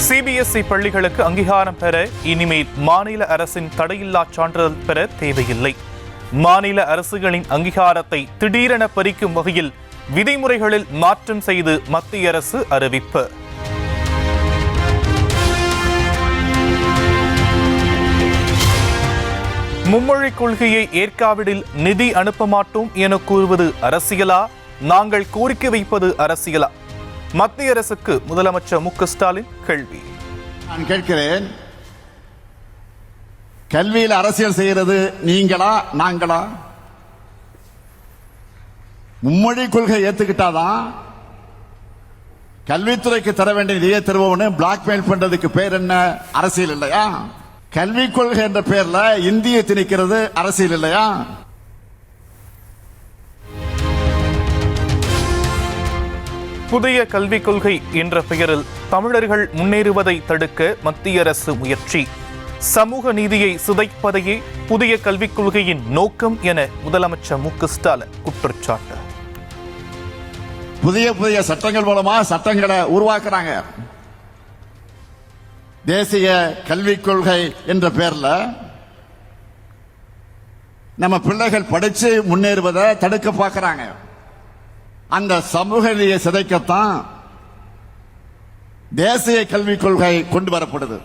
CBSE பள்ளிகளுக்கு அங்கீகாரம் பெற இனிமேல் மாநில அரசின் தடையில்லா சான்றிதழ் பெற தேவையில்லை. மாநில அரசுகளின் அங்கீகாரத்தை திடீரென பறிக்கும் வகையில் விதிமுறைகளில் மாற்றம் செய்து மத்திய அரசு அறிவிப்பு. மும்மொழி கொள்கையை ஏற்காவிடில் நிதி அனுப்ப மாட்டோம் என கூறுவது அரசியலா? நாங்கள் கோரிக்கை வைப்பது அரசியலா? மத்திய அரசுக்கு முதலமைச்சர் மு க ஸ்டாலின் கேள்வி. நான் கேட்கிறேன், கல்வியில் அரசியல் செய்கிறது நீங்களா நாங்களா? மும்மொழி கொள்கை ஏத்துக்கிட்டாதான் கல்வித்துறைக்கு தர வேண்டிய நிதியை தருவோம்னு பிளாக்மெயில் பண்றதுக்கு பேர் என்ன? அரசியல் இல்லையா? கல்விக் கொள்கை என்ற பெயர்ல இந்தியை திணிக்கிறது அரசியல் இல்லையா? புதிய கல்விக் கொள்கை என்ற பெயரில் தமிழர்கள் முன்னேறுவதை தடுக்க மத்திய அரசு முயற்சி. சமூக நீதியை சிதைப்பதையே புதிய கல்விக் கொள்கையின் நோக்கம் என முதலமைச்சர் மு க ஸ்டாலின் குற்றச்சாட்டு. புதிய சட்டங்கள் மூலமா சட்டங்களை உருவாக்குறாங்க. தேசிய கல்விக் கொள்கை என்ற பெயர்ல நம்ம பிள்ளைகள் படிச்சு முன்னேறுவதை தடுக்க பார்க்கிறாங்க. அந்த சமூக நீதியை சிதைக்கத்தான் தேசிய கல்விக் கொள்கை கொண்டு வரப்படுது.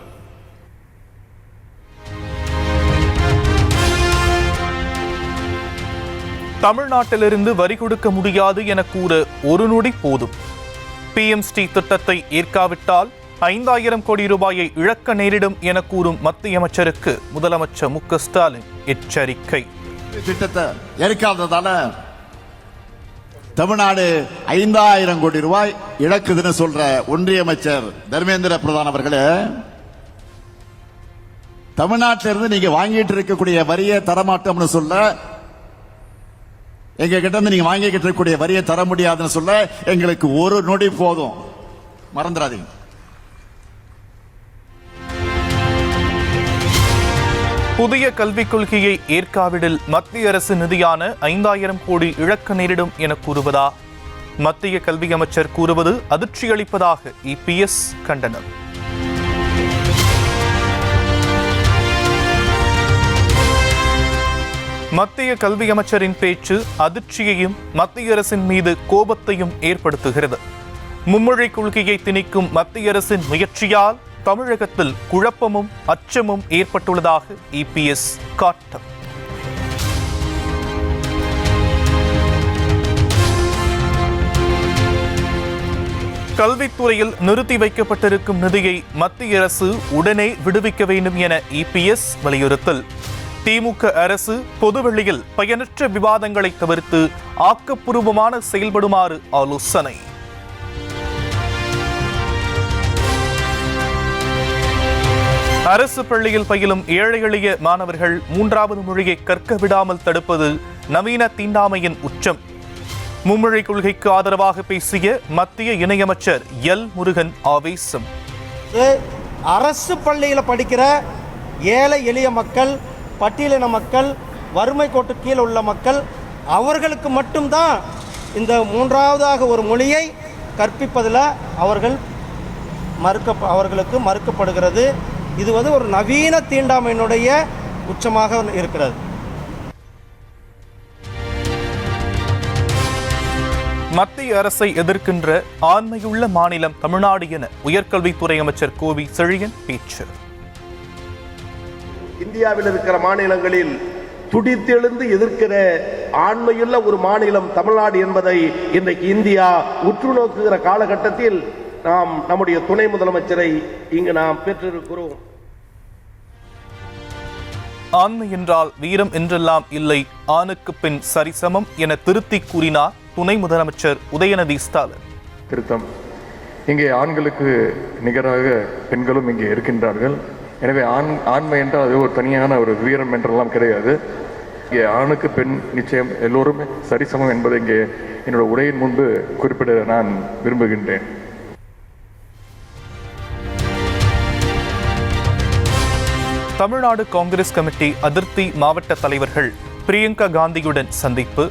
தமிழ்நாட்டிலிருந்து வரி கொடுக்க முடியாது என கூற ஒரு நொடி போதும். PMST திட்டத்தை ஏற்காவிட்டால் 5000 கோடி ரூபாயை இழக்க நேரிடும் என கூறும் மத்திய அமைச்சருக்கு முதலமைச்சர் மு க ஸ்டாலின் எச்சரிக்கை. திட்டத்தை ஏற்காததால தமிழ்நாடு 5000 கோடி ரூபாய் இழக்குதுன்னு சொல்ற ஒன்றிய அமைச்சர் தர்மேந்திர பிரதான் அவர்களே, தமிழ்நாட்டிலிருந்து நீங்க வாங்கிட்டு இருக்கக்கூடிய வரியை தரமாட்டோம்னு சொல்ல, எங்க கிட்ட இருந்து நீங்க வாங்கிக்கிட்டு இருக்கக்கூடிய வரியை தர முடியாதுன்னு சொல்ல எங்களுக்கு ஒரு நொடி போதும். மறந்துடாதீங்க. புதிய கல்விக் கொள்கையை ஏற்காவிடில் மத்திய அரசு நிதியான 5000 கோடி இழக்க நேரிடும் என கூறுவதா? மத்திய கல்வி அமைச்சர் கூறுவது அதிர்ச்சியளிப்பதாக EPS கண்டனம். மத்திய கல்வி அமைச்சரின் பேச்சு அதிர்ச்சியையும் மத்திய அரசின் மீது கோபத்தையும் ஏற்படுத்துகிறது. மும்மொழி கொள்கையை திணிக்கும் மத்திய அரசின் முயற்சியால் தமிழகத்தில் குழப்பமும் அச்சமும் ஏற்பட்டுள்ளதாக EPS காட்டம். கல்வித்துறையில் நிறுத்தி வைக்கப்பட்டிருக்கும் நிதியை மத்திய அரசு உடனே விடுவிக்க வேண்டும் என EPS வலியுறுத்தல். திமுக அரசு பொதுவெளியில் பயனற்ற விவாதங்களை தவிர்த்து ஆக்கப்பூர்வமான செயல்படுமாறு ஆலோசனை. அரசு பள்ளியில் பயிலும் ஏழை எளிய மாணவர்கள் 3வது மொழியை கற்க விடாமல் தடுப்பது நவீன தீண்டாமையின் உச்சம். மும்மொழி கொள்கைக்கு ஆதரவாக பேசிய மத்திய இணையமைச்சர் எல் முருகன் ஆவேசம். அரசு பள்ளியில் படிக்கிற ஏழை எளிய மக்கள், பட்டியலின மக்கள், வறுமை கோட்டு கீழே உள்ள மக்கள், அவர்களுக்கு மட்டும்தான் இந்த 3வது ஒரு மொழியை கற்பிப்பதில் அவர்களுக்கு மறுக்கப்படுகிறது. இது ஒரு நவீன தீண்டாமையினுடைய உச்சமாக இருக்கிறது. மத்திய அரசை எதிர்க்கின்ற ஆண்மையுள்ள மாநிலம் தமிழ்நாடு என உயர்கல்வித்துறை அமைச்சர் கோவி செழியன் பேச்சு. இந்தியாவில் இருக்கிற மாநிலங்களில் துடித்தெழுந்து எதிர்க்கிற ஆண்மையுள்ள ஒரு மாநிலம் தமிழ்நாடு என்பதை இன்றைக்கு இந்தியா உற்று நோக்குகிற காலகட்டத்தில் நாம் நம்முடைய துணை முதலமைச்சரை இங்கு நாம் பெற்றிருக்கிறோம். ஆண்மை என்றால் வீரம் என்றெல்லாம் இல்லை, ஆணுக்கு பெண் சரிசமம் என திருத்தி கூறினார் துணை முதலமைச்சர் உதயநிதி ஸ்டாலின். திருத்தம், இங்கே ஆண்களுக்கு நிகராக பெண்களும் இங்கே இருக்கின்றார்கள். எனவே ஆண்மை என்றால் அது ஒரு தனியான ஒரு வீரம் என்றெல்லாம் கிடையாது. இங்கே ஆணுக்கு பெண் நிச்சயம் எல்லோருமே சரிசமம் என்பதை இங்கே என்னோட உரையின் முன்பு குறிப்பிட நான் விரும்புகின்றேன். தமிழ்நாடு காங்கிரஸ் கமிட்டி அதிருப்தி மாவட்ட தலைவர்கள் பிரியங்கா காந்தியுடன் சந்திப்பு.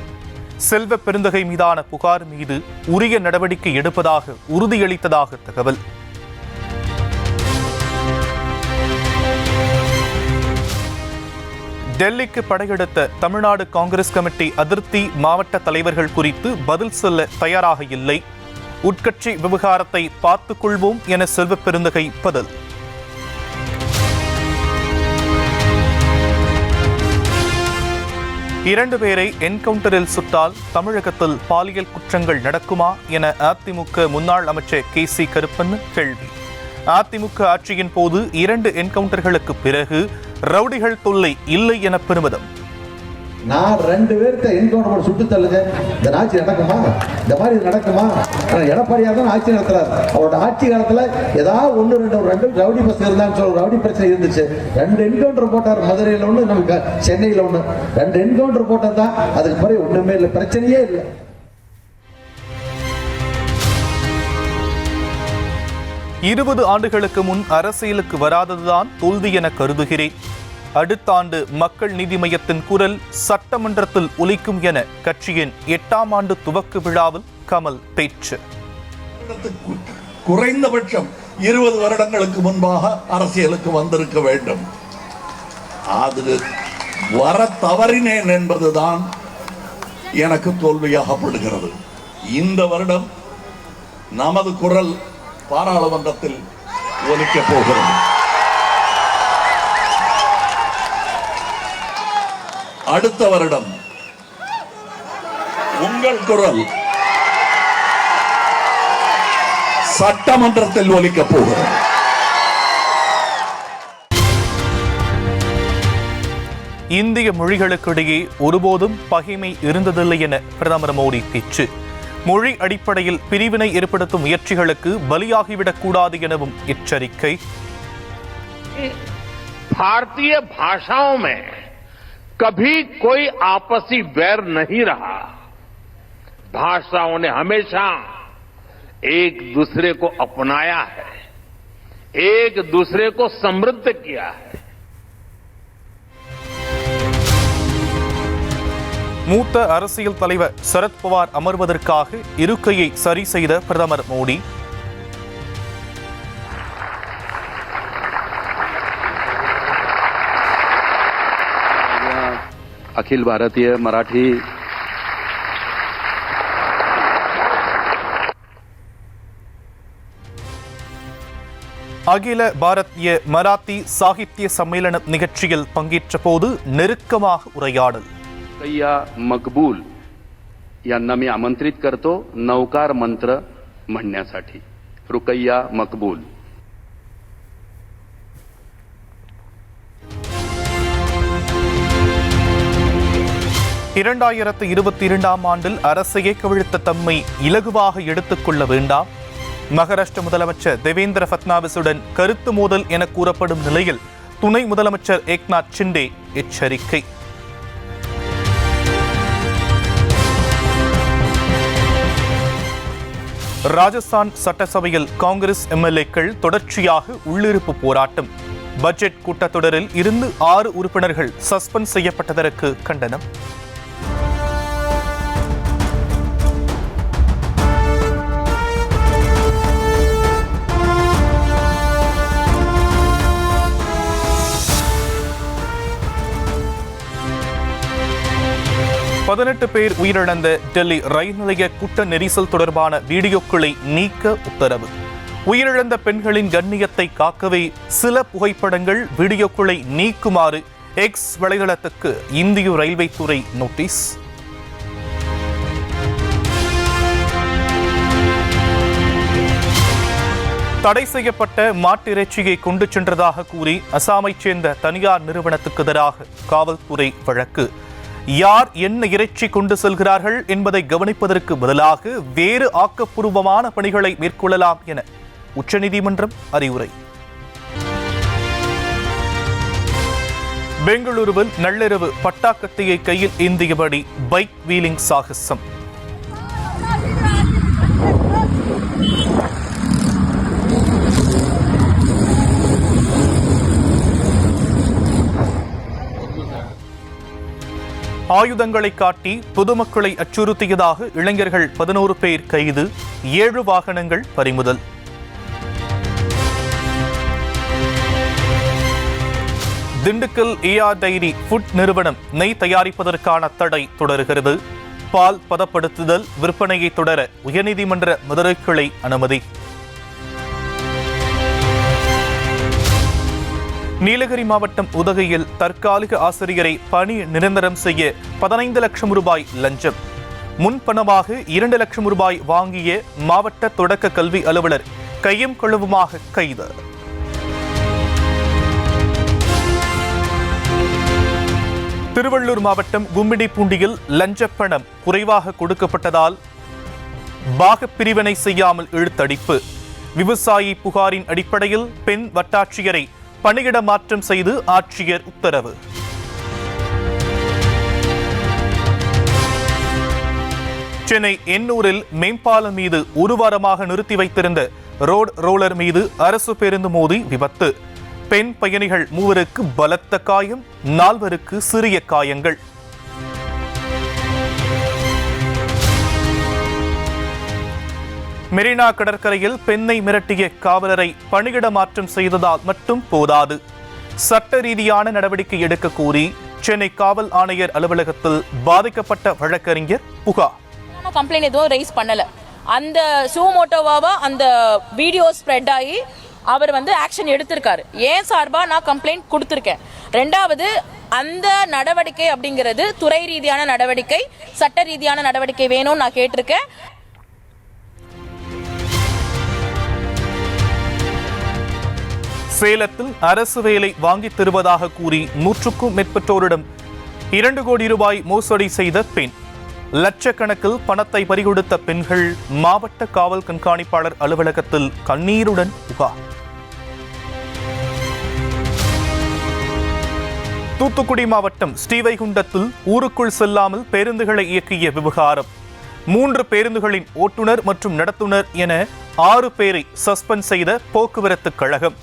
செல்வ பெருந்தகை மீதான புகார் மீது உரிய நடவடிக்கை எடுப்பதாக உறுதியளித்ததாக தகவல். டெல்லிக்கு படையெடுத்த தமிழ்நாடு காங்கிரஸ் கமிட்டி அதிருப்தி மாவட்ட தலைவர்கள் குறித்து பதில் சொல்ல தயாராக இல்லை. உட்கட்சி விவகாரத்தை பார்த்துக் கொள்வோம் என செல்வ பெருந்தகை பதில். இரண்டு பேரை என்கவுண்டரில் சுட்டால் தமிழகத்தில் பாலியல் குற்றங்கள் நடக்குமா என அதிமுக முன்னாள் அமைச்சர் KC கருப்பண்ணன் கேள்வி. அதிமுக ஆட்சியின் போது 2 என்கவுண்டர்களுக்கு பிறகு ரவுடிகள் தொல்லை இல்லை என பெருமிதம். நான் 2 பேர்த்த என்கவுண்டர் சுட்டு தள்ளுங்க, இந்த ஆட்சி நடக்குமா? இந்த மாதிரி நடக்குமா? எடப்பாடியார் தான் ஆட்சி நடத்துறாரு. அவரோட ஆட்சி காலத்துல ஏதாவது 1-2 ரவுடி பஸ் இருந்தான்னு சொல்ல ரவுடி பிரச்சனை இருந்துச்சு. 2 என்கவுண்டர் போட்டார். மதுரையில் ஒண்ணு, நமக்கு சென்னையில் ஒண்ணு. 2 என்கவுண்டர் போட்டதுதான். அதுக்கு பிறகு ஒண்ணுமே இல்லை, பிரச்சனையே இல்லை. 20 ஆண்டுகளுக்கு முன் அரசியலுக்கு வராததுதான் தோல்வி என கருதுகிறேன். அடுத்த ஆண்டு மக்கள் நீதி மய்யத்தின் குரல் சட்டமன்றத்தில் ஒலிக்கும் என கட்சியின் 8ஆம் ஆண்டு துவக்க விழாவில் கமல் பேச்சு. குறைந்தபட்சம் 20 வருடங்களுக்கு முன்பாக அரசியலுக்கு வந்திருக்க வேண்டும். அது வர தவறினேன் என்பதுதான் எனக்கு தோல்வியாகப்படுகிறது. இந்த வருடம் நமது குரல் பாராளுமன்றத்தில் ஒலிக்கப் போகிறது. அடுத்த வருடம் உங்கள் குரல் சட்டமன்றத்தில் ஒலிக்கப் போகிறது. இந்திய மொழிகளுக்கிடையே ஒருபோதும் பகைமை இருந்ததில்லை என பிரதமர் மோடி பேச்சு. மொழி அடிப்படையில் பிரிவினை ஏற்படுத்தும் முயற்சிகளுக்கு பலியாகிவிடக் கூடாது எனவும் எச்சரிக்கை. भारतीय भाषाओं में कभी कोई आपसी वैर नहीं रहा. भाषाओं ने हमेशा एक दूसरे को अपनाया है, एक दूसरे को समृद्ध किया है. மூத்த அரசியல் தலைவர் சரத்பவார் அமர்வதற்காக இருக்கையை சரி செய்த பிரதமர் மோடி. अखिल भारतीय मराठी அகில பாரதிய மராத்தி சாகித்ய சம்மேளனம் நிகழ்ச்சியில் பங்கேற்ற போது நெருக்கமாக உரையாடல். रुकैया मकबूल यांना मी आमंत्रित करतो नवकार मंत्र म्हणण्यासाठी. रुकैया मकबूल. இரண்டாயிரத்து 22ஆம் ஆண்டில் அரசையே கவிழ்த்த தம்மை இலகுவாக எடுத்துக் கொள்ள வேண்டாம். மகாராஷ்டிர முதலமைச்சர் தேவேந்திர ஃபட்னாவிஸுடன் கருத்து மோதல் என கூறப்படும் நிலையில் துணை முதலமைச்சர் ஏக்நாத் ஷிண்டே எச்சரிக்கை. ராஜஸ்தான் சட்டசபையில் காங்கிரஸ் எம்எல்ஏக்கள் தொடர்ச்சியாக உள்ளிருப்பு போராட்டம். பட்ஜெட் கூட்டத்தொடரில் இருந்து 6 உறுப்பினர்கள் சஸ்பெண்ட் செய்யப்பட்டதற்கு கண்டனம். பதினெட்டு பேர் உயிரிழந்த டெல்லி ரயில் நிலைய கூட்ட நெரிசல் தொடர்பான வீடியோக்களை நீக்க உத்தரவு. உயிரிழந்த பெண்களின் கண்ணியத்தை காக்கவே சில புகைப்படங்கள், வீடியோக்களை நீக்குமாறு எக்ஸ் வலைதளத்துக்கு இந்திய ரயில்வே துறை நோட்டீஸ். தடை செய்யப்பட்ட மாட்டிறைச்சியை கொண்டு சென்றதாக கூறி அசாமைச் சேர்ந்த தனியார் நிறுவனத்துக்கு எதிராக காவல்துறை வழக்கு. யார் என்ன இறைச்சி கொண்டு செல்கிறார்கள் என்பதை கவனிப்பதற்கு பதிலாக வேறு ஆக்கப்பூர்வமான பணிகளை மேற்கொள்ளலாம் என உச்சநீதிமன்றம் அறிவுரை. பெங்களூருவில் நள்ளிரவு பட்டாக்கத்தியை கையில் ஏந்தியபடி பைக் வீலிங் சாகசம். ஆயுதங்களை காட்டி பொதுமக்களை அச்சுறுத்தியதாக இளைஞர்கள் 11 பேர் கைது, 7 வாகனங்கள் பறிமுதல். திண்டுக்கல் ஏஆர் டைரி ஃபுட் நிறுவனம் நெய் தயாரிப்பதற்கான தடை தொடர்கிறது. பால் பதப்படுத்துதல் விற்பனையை தொடர உயர்நீதிமன்ற மதுரை கிளை அனுமதி. நீலகிரி மாவட்டம் உதகையில் தற்காலிக ஆசிரியரை பணி நிரந்தரம் செய்ய 15 லட்சம் ரூபாய் லஞ்சம். முன்பணமாக 2 லட்சம் ரூபாய் வாங்கிய மாவட்ட தொடக்க கல்வி அலுவலர் கையும் களவுமாக கைது. திருவள்ளூர் மாவட்டம் கும்மிடிப்பூண்டியில் லஞ்ச பணம் குறைவாக கொடுக்கப்பட்டதால் பாகப்பிரிவினை செய்யாமல் இழுத்தடிப்பு. விவசாயி புகாரின் அடிப்படையில் பெண் வட்டாட்சியரை பணியிட மாற்றம் செய்து ஆட்சியர் உத்தரவு. சென்னை எண்ணூரில் மேம்பாலம் மீது ஒரு வாரமாக நிறுத்தி வைத்திருந்த ரோட் ரோலர் மீது அரசு பேருந்து மோதி விபத்து. பெண் பயணிகள் 3 பலத்த காயம், 4 சிறிய காயங்கள். மெரினா கடற்கரையில் பெண்ணை மிரட்டிய காவலரை பணியிட மாற்றம் செய்ததால் மட்டும் போதாது. சட்ட ரீதியான நடவடிக்கை எடுக்க கோரி சென்னை காவல் ஆணையர் அலுவலகத்தில் பாதிக்கப்பட்ட வழக்கறிஞர் புகார். கம்ப்ளைண்ட் எதுவும் ரைஸ் பண்ணல. அந்த சுமோட்டோவாவா அந்த வீடியோ ஸ்ப்ரெட் ஆகி அவர் ஆக்ஷன் எடுத்திருக்காரு. ஏன் சார்பா நான் கம்ப்ளைண்ட் கொடுத்திருக்கேன். ரெண்டாவது, அந்த நடவடிக்கை அப்படிங்கிறது துறை ரீதியான நடவடிக்கை, சட்ட ரீதியான நடவடிக்கை வேணும்னு நான் கேட்டிருக்கேன். சேலத்தில் அரசு வேலை வாங்கி தருவதாக கூறி 100க்கும் மேற்பட்டோரிடம் 2 கோடி ரூபாய் மோசடி செய்த பெண். லட்சக்கணக்கில் பணத்தை பறிகொடுத்த பெண்கள் மாவட்ட காவல் கண்காணிப்பாளர் அலுவலகத்தில் கண்ணீருடன் புகார். தூத்துக்குடி மாவட்டம் ஸ்ரீவைகுண்டத்தில் ஊருக்குள் செல்லாமல் பேருந்துகளை இயக்கிய விவகாரம். 3 பேருந்துகளின் ஓட்டுநர் மற்றும் நடத்துனர் என 6 பேரை சஸ்பெண்ட் செய்த போக்குவரத்து கழகம்.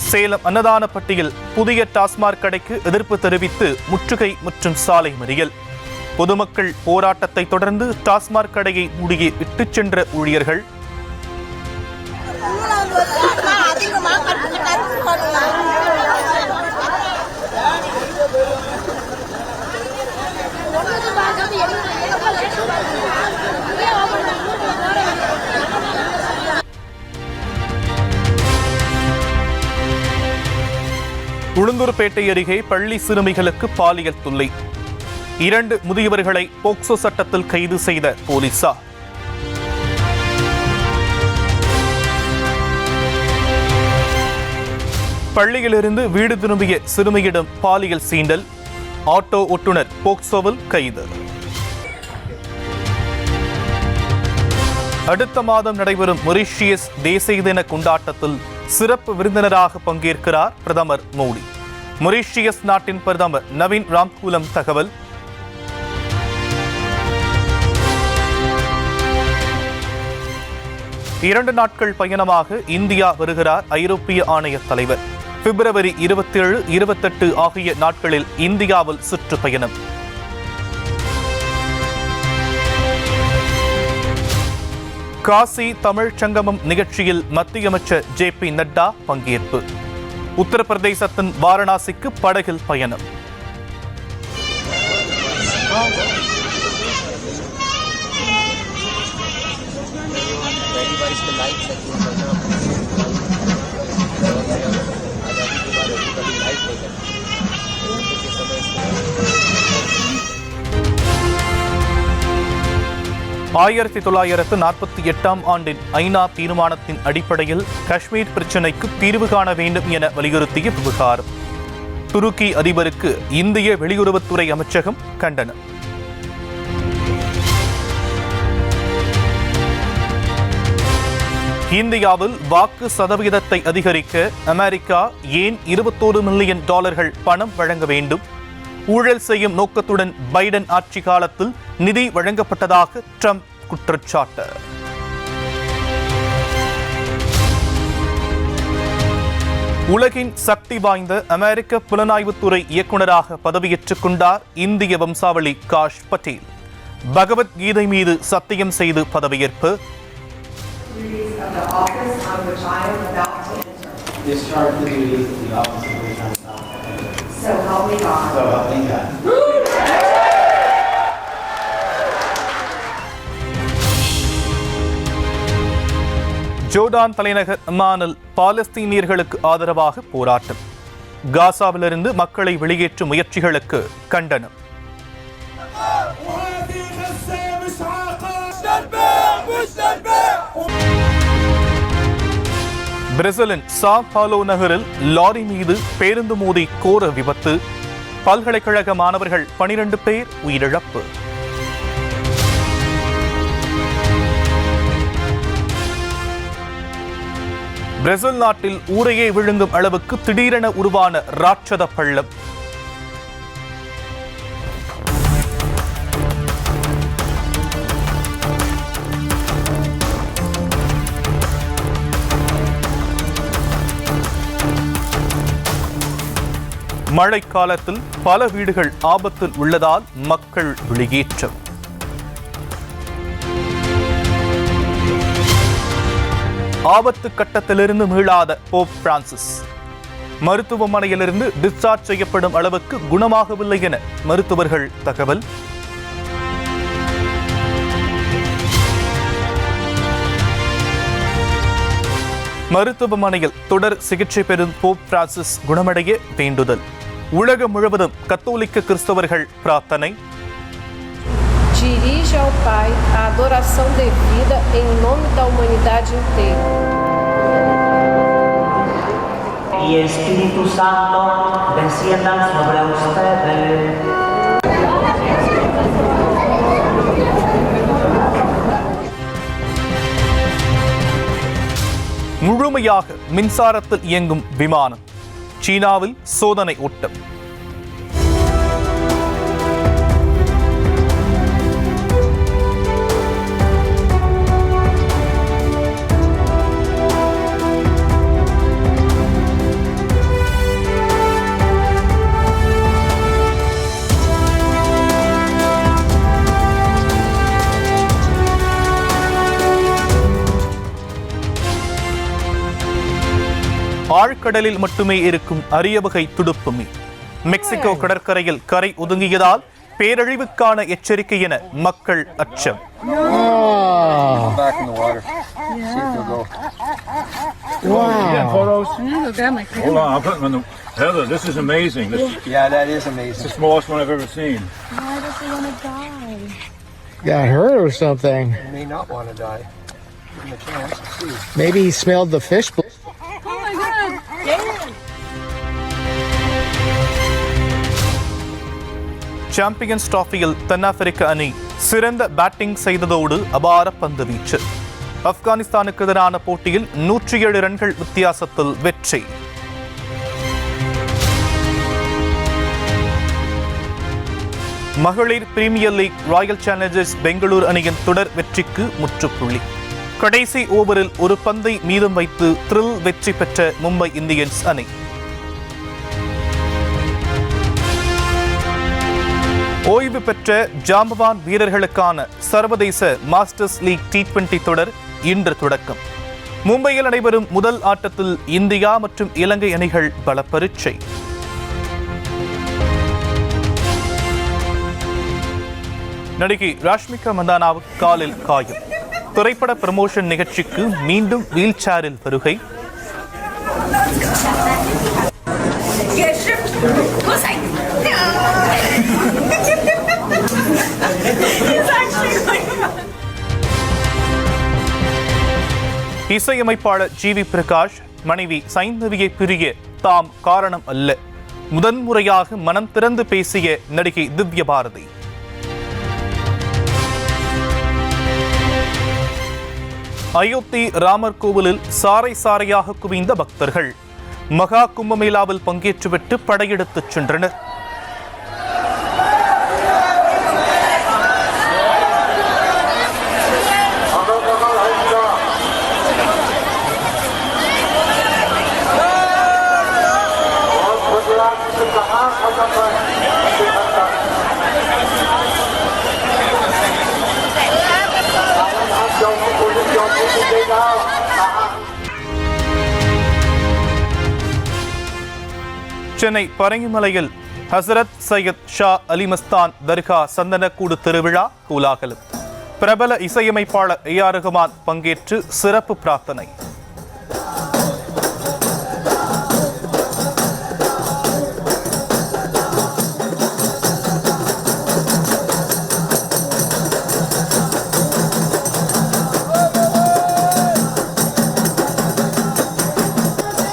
சேலம் அன்னதானப்பட்டியில் புதிய டாஸ்மாக் கடைக்கு எதிர்ப்பு தெரிவித்து முற்றுகை மற்றும் சாலை மறியல். பொதுமக்கள் போராட்டத்தை தொடர்ந்து டாஸ்மாக் கடையை மூடியே விட்டுச் சென்ற ஊழியர்கள். உளுந்தூர்பேட்டை அருகே பள்ளி சிறுமிகளுக்கு பாலியல் தொல்லை. 2 முதியவர்களை போக்சோ சட்டத்தில் கைது செய்த போலீசார். பள்ளியிலிருந்து வீடு திரும்பிய சிறுமியிடம் பாலியல் சீண்டல். ஆட்டோ ஓட்டுநர் போக்சோவில் கைது. அடுத்த மாதம் நடைபெறும் மொரீஷியஸ் தேசிய தின கொண்டாட்டத்தில் சிறப்பு விருந்தினராக பங்கேற்கிறார் பிரதமர் மோடி. மொரீஷியஸ் நாட்டின் பிரதமர் நவீன் ராம்கூலம் தகவல். இரண்டு நாட்கள் பயணமாக இந்தியா வருகிறார் ஐரோப்பிய ஆணைய தலைவர். பிப்ரவரி 27, 28 ஆகிய நாட்களில் இந்தியாவில் சுற்றுப்பயணம். காசி தமிழ் சங்கமம் நிகழ்ச்சியில் மத்திய அமைச்சர் JP நட்டா பங்கேற்பு. உத்தரப்பிரதேசத்தின் வாரணாசிக்கு படகில் பயணம். ஆயிரத்தி 1948 ஆண்டின் ஐநா தீர்மானத்தின் அடிப்படையில் காஷ்மீர் பிரச்சினைக்கு தீர்வு காண வேண்டும் என வலியுறுத்திய விவகாரம். துருக்கி அதிபருக்கு இந்திய வெளியுறவுத்துறை அமைச்சகம் கண்டனம். இந்தியாவில் வாக்கு சதவீதத்தை அதிகரிக்க அமெரிக்கா ஏன் $21 மில்லியன் பணம் வழங்க வேண்டும்? ஊழல் செய்யும் நோக்கத்துடன் பைடன் ஆட்சி காலத்தில் நிதி வழங்கப்பட்டதாக ட்ரம்ப் குற்றச்சாட்டு. உலகின் சக்தி வாய்ந்த அமெரிக்க புலனாய்வுத்துறை இயக்குநராக பதவியேற்றுக் கொண்டார் இந்திய வம்சாவளி காஷ் பட்டேல். பகவத்கீதை மீது சத்தியம் செய்து பதவியேற்பு. duties of the office on which I am about to enter. discharge the duties of the office of which I am about to enter. So help me God. So help me God. Jordan தலைநகர் அம்மானில் பாலஸ்தீனியர்களுக்கு ஆதரவாக போராட்டம். காசாவிலிருந்து மக்களை வெளியேற்றும் முயற்சிகளுக்கு கண்டனம். பிரேசிலின் சா பாலோ நகரில் லாரி மீது பேருந்து மோதி கோர விபத்து. பல்கலைக்கழக மாணவர்கள் 12 பேர் உயிரிழப்பு. பிரேசில் நாட்டில் ஊரையே விழுங்கும் அளவுக்கு திடீரென உருவான ராட்சத பள்ளம். மழைக்காலத்தில் பல வீடுகள் ஆபத்தில் உள்ளதால் மக்கள் வெளியேற்றம். ஆபத்து கட்டத்திலிருந்து மீளாத போப் பிரான்சிஸ். மருத்துவமனையிலிருந்து டிஸ்சார்ஜ் செய்யப்படும் அளவுக்கு குணமாகவில்லை என மருத்துவர்கள் தகவல். மருத்துவமனையில் தொடர் சிகிச்சை பெறும் போப் பிரான்சிஸ் குணமடைய வேண்டுதல். உலகம் முழுவதும் கத்தோலிக்க கிறிஸ்தவர்கள் பிரார்த்தனை. Dirige ao Pai a adoração devida em nome da humanidade inteira. Y Espíritu Santo desciendan sobre ustedes. முழுமையாக மின்சாரத்தில் இயங்கும் விமானம். சீனாவில் சோதனை ஓட்டம். ஆழ்கடலில் மட்டுமே இருக்கும் அரிய வகை துடுப்பு மீன். மெக்சிகோ கடற்கரையில் கரை ஒதுங்கியதால் பேரழிவுக்கான எச்சரிக்கை என மக்கள் அச்சம். Got hurt or something. He may not want to die. Give him a chance to see. Maybe he smelled the fish. Champions டிராபியில் தென்னாப்பிரிக்க அணி சிறந்த பேட்டிங் செய்ததோடு அபார பந்து வீச்சு. ஆப்கானிஸ்தானுக்கு எதிரான போட்டியில் 107 ரன்கள் வித்தியாசத்தில் வெற்றி. மகளிர் premier league royal challengers Bengaluru அணியின் தொடர் வெற்றிக்கு முற்றுப்புள்ளி. கடைசி ஓவரில் ஒரு பந்தை மீதம் வைத்து த்ரில் வெற்றி பெற்ற மும்பை இந்தியன்ஸ் அணி. ஓய்வு பெற்ற ஜாம்பவான் வீரர்களுக்கான சர்வதேச மாஸ்டர்ஸ் லீக் T20 தொடர் இன்று தொடக்கம். மும்பையில் நடைபெறும் முதல் ஆட்டத்தில் இந்தியா மற்றும் இலங்கை அணிகள் பல பரீட்சை. நடிகை ராஷ்மிகா மந்தானாவுக்கு காலில் காயம். திரைப்பட ப்ரமோஷன் நிகழ்ச்சிக்கு மீண்டும் வீல் சேரில் வருகை. இசையமைப்பாளர் ஜி.வி. பிரகாஷ் மனைவி சைந்தவியை பிரிய தாம் காரணம் அல்ல. முதன்முறையாக மனம் திறந்து பேசிய நடிகை திவ்ய பாரதி. அயோத்தி ராமர் கோவிலில் சாறை சாறையாக குவிந்த பக்தர்கள் மகா கும்பமேளாவில் பங்கேற்றுவிட்டு படையெடுத்துச் சென்றனர். Go, சென்னை பரங்கிமலையில் ஹசரத் சையத் ஷா அலிமஸ்தான் தர்கா சந்தனக்கூடு திருவிழா கோலாகலம். பிரபல இசையமைப்பாளர் ஏ ஆர் ரஹ்மான் பங்கேற்று சிறப்பு பிரார்த்தனை.